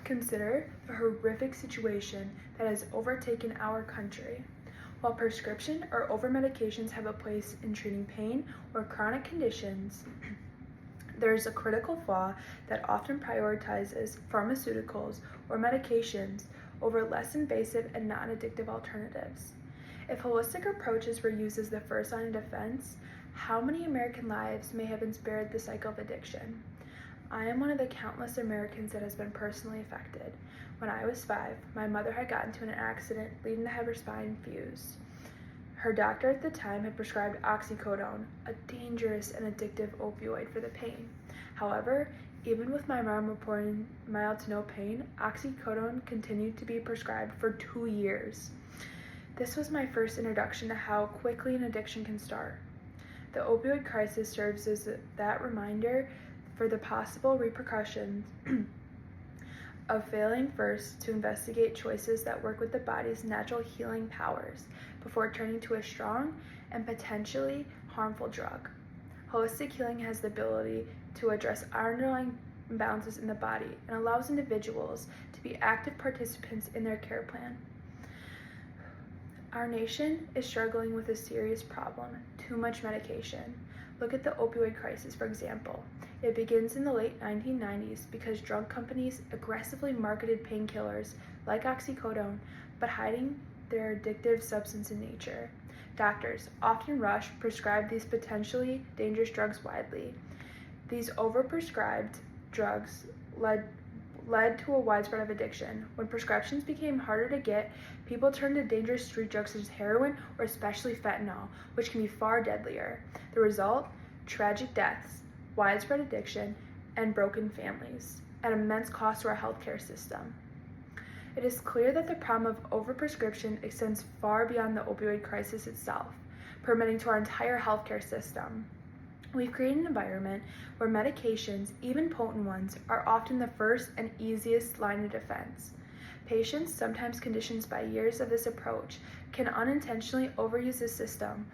Consider the horrific situation that has overtaken our country. While prescription or over-medications have a place in treating pain or chronic conditions, there is a critical flaw that often prioritizes pharmaceuticals or medications over less invasive and non-addictive alternatives. If holistic approaches were used as the first line of defense, how many American lives may have been spared the cycle of addiction? I am one of the countless Americans that has been personally affected. When I was 5, my mother had gotten into an accident leading to have her spine fused. Her doctor at the time had prescribed oxycodone, a dangerous and addictive opioid for the pain. However, even with my mom reporting mild to no pain, oxycodone continued to be prescribed for 2 years. This was my first introduction to how quickly an addiction can start. The opioid crisis serves as that reminder for the possible repercussions of failing first to investigate choices that work with the body's natural healing powers before turning to a strong and potentially harmful drug. Holistic healing has the ability to address underlying imbalances in the body and allows individuals to be active participants in their care plan. Our nation is struggling with a serious problem: too much medication. Look at the opioid crisis, for example. It begins in the late 1990s because drug companies aggressively marketed painkillers like oxycodone, but hiding their addictive substance in nature. Doctors often prescribe these potentially dangerous drugs widely. These overprescribed drugs led to a widespread of addiction. When prescriptions became harder to get, people turned to dangerous street drugs such as heroin or especially fentanyl, which can be far deadlier. The result? Tragic deaths, widespread addiction, and broken families, at immense cost to our healthcare system. It is clear that the problem of overprescription extends far beyond the opioid crisis itself, permitting to our entire healthcare system. We've created an environment where medications, even potent ones, are often the first and easiest line of defense. Patients, sometimes conditioned by years of this approach, can unintentionally overuse the system.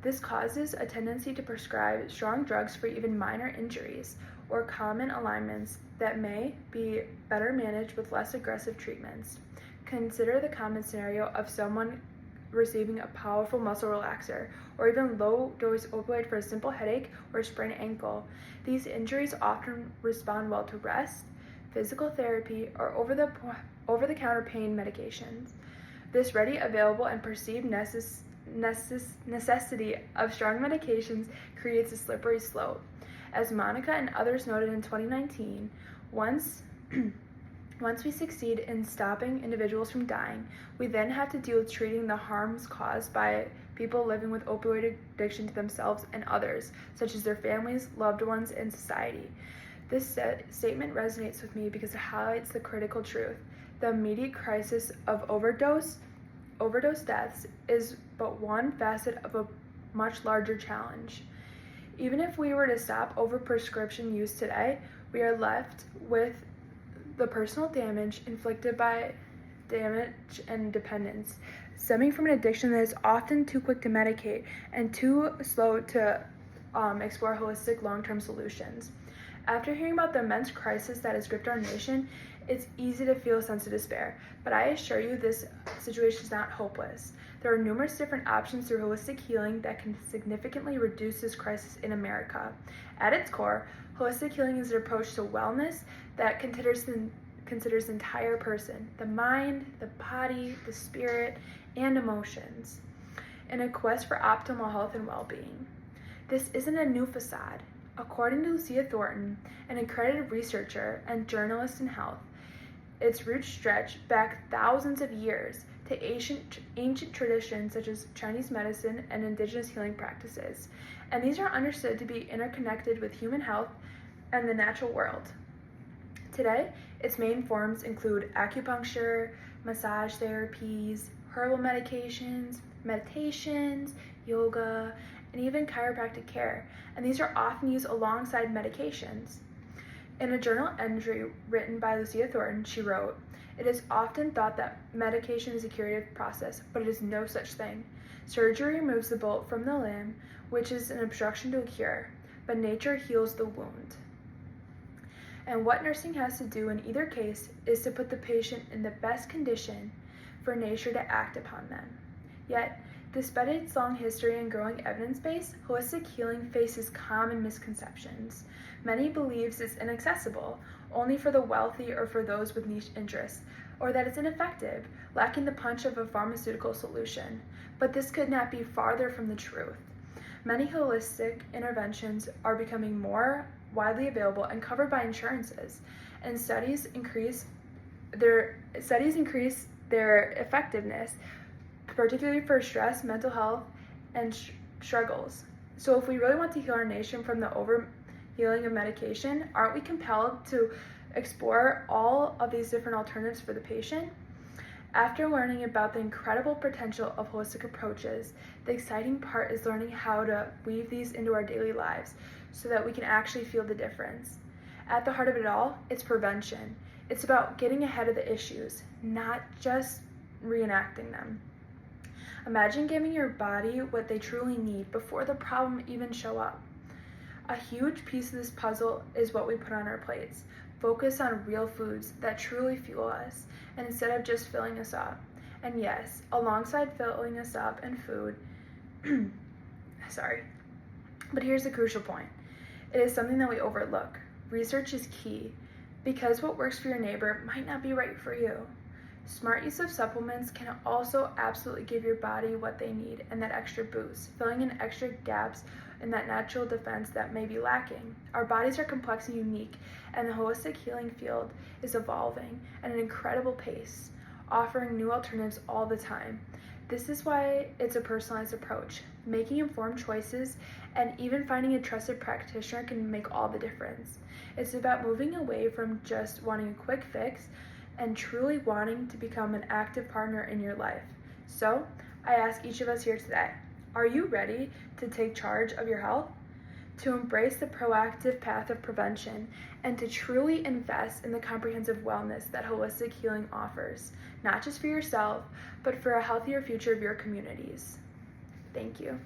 This causes a tendency to prescribe strong drugs for even minor injuries or common ailments that may be better managed with less aggressive treatments. Consider the common scenario of someone receiving a powerful muscle relaxer or even low-dose opioid for a simple headache or a sprained ankle. These injuries often respond well to rest, physical therapy, or over-the-counter pain medications. This ready, available, and perceived necessity of strong medications creates a slippery slope. As Monica and others noted in 2019, once we succeed in stopping individuals from dying, we then have to deal with treating the harms caused by people living with opioid addiction to themselves and others, such as their families, loved ones, and society. This statement resonates with me because it highlights the critical truth. The immediate crisis of overdose deaths is but one facet of a much larger challenge. Even if we were to stop overprescription use today, we are left with the personal damage inflicted by damage and dependence, stemming from an addiction that is often too quick to medicate and too slow to explore holistic long-term solutions. After hearing about the immense crisis that has gripped our nation, it's easy to feel a sense of despair, but I assure you this situation is not hopeless. There are numerous different options through holistic healing that can significantly reduce this crisis in America. At its core, holistic healing is an approach to wellness that considers the entire person, the mind, the body, the spirit, and emotions, in a quest for optimal health and well-being. This isn't a new facade. According to Lucia Thornton, an accredited researcher and journalist in health, its roots stretch back thousands of years to ancient traditions such as Chinese medicine and indigenous healing practices, and these are understood to be interconnected with human health and the natural world. Today, its main forms include acupuncture, massage therapies, herbal medications, meditations, yoga, and even chiropractic care, and these are often used alongside medications. In a journal entry written by Lucia Thornton, she wrote, "It is often thought that medication is a curative process, but it is no such thing. Surgery removes the bolt from the limb, which is an obstruction to a cure, but nature heals the wound." And what nursing has to do in either case is to put the patient in the best condition for nature to act upon them. Yet, despite its long history and growing evidence base, holistic healing faces common misconceptions. Many believe it's inaccessible, only for the wealthy or for those with niche interests, or that it's ineffective, lacking the punch of a pharmaceutical solution. But this could not be farther from the truth. Many holistic interventions are becoming more widely available and covered by insurances, and studies increase their effectiveness, particularly for stress, mental health, and struggles. So if we really want to heal our nation from the overhealing of medication, aren't we compelled to explore all of these different alternatives for the patient? After learning about the incredible potential of holistic approaches, the exciting part is learning how to weave these into our daily lives so that we can actually feel the difference. At the heart of it all, it's prevention. It's about getting ahead of the issues, not just reenacting them. Imagine giving your body what they truly need before the problem even show up. A huge piece of this puzzle is what we put on our plates. Focus on real foods that truly fuel us, and instead of just filling us up. And yes, alongside filling us up and food, but here's the crucial point. It is something that we overlook. Research is key, because what works for your neighbor might not be right for you. Smart use of supplements can also absolutely give your body what they need and that extra boost, filling in extra gaps in that natural defense that may be lacking. Our bodies are complex and unique, and the holistic healing field is evolving at an incredible pace, offering new alternatives all the time. This is why it's a personalized approach. Making informed choices and even finding a trusted practitioner can make all the difference. It's about moving away from just wanting a quick fix and truly wanting to become an active partner in your life. So, I ask each of us here today, are you ready to take charge of your health? To embrace the proactive path of prevention and to truly invest in the comprehensive wellness that holistic healing offers, not just for yourself, but for a healthier future of your communities. Thank you.